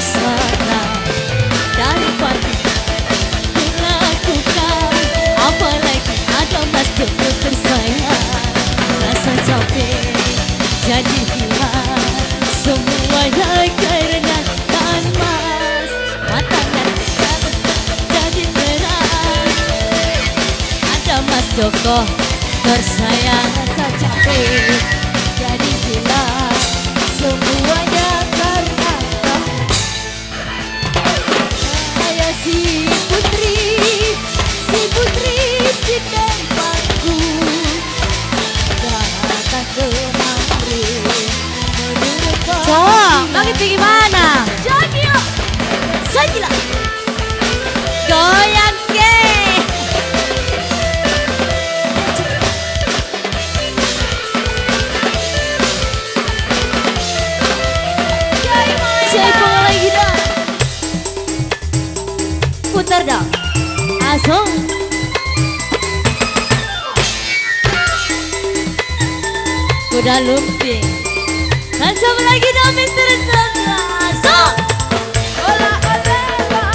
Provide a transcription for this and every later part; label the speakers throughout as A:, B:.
A: mesra daripada dilakukan. Apalagi ada Mas Joko tersayang, rasa capek jadi hilang semuanya karena kan Mas. Mata nanti jadi terang, ada Mas Joko tersayang, rasa capek jadi hilang semuanya karena saya si putri si tempatku datang kemari menurut
B: Cowok, lagi gimana?
A: jadi yuk saja
B: Goyang ke.
A: Jaipong lagi dah, putar dah, asong. Udah lumping, dan coba lagi dah Mister Sandra, asong.
C: Ola olela,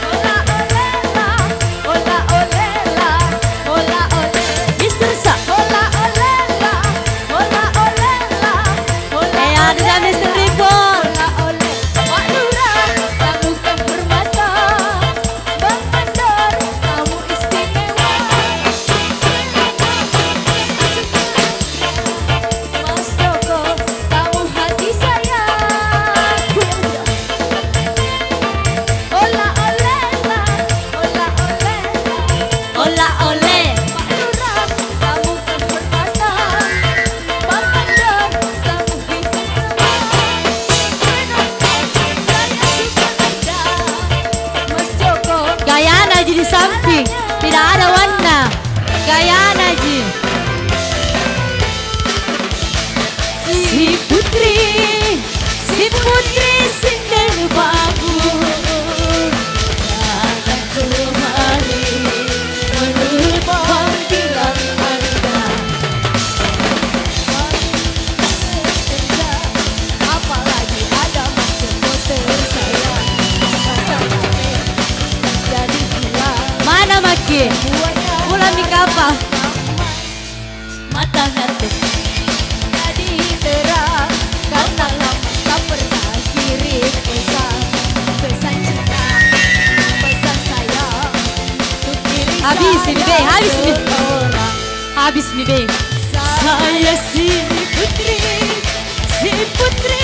C: ola olela, ola olela, ola olela,
A: Mister Sa,
C: ola olela, ola olela, ola
A: ada dah Mister Ripon.
C: ola olela. Pak Lurah, kamu kan bermata, Bang Mandor, kamu istimewa. Mas Joko, kamu hati saya. Ola olela, ola olela.
A: Ola ole,
C: Pak Lurah, kamu kan bermata, Bang Mandor, kamu istimewa. Saya suka Anda, Mas Joko.
B: Gaya aja di samping, tidak ada warna. Gaya aja.
A: si putri sinden bagus datang kemari menurut panggilan Anda.
C: Apalagi ada Mas Joko tersayang, rasa capek jadi hilang
B: Mana Maki?
C: semuanya
B: Pulang di kapal.
A: Mata ngantuk
C: jadi terang karena lama tak pernah kirim pesan cinta, pesan sayang untuk diri
B: Habis
C: saya
B: ini, Be, habis ini.
C: seorang.
B: Habis nih, Be.
A: saya si putri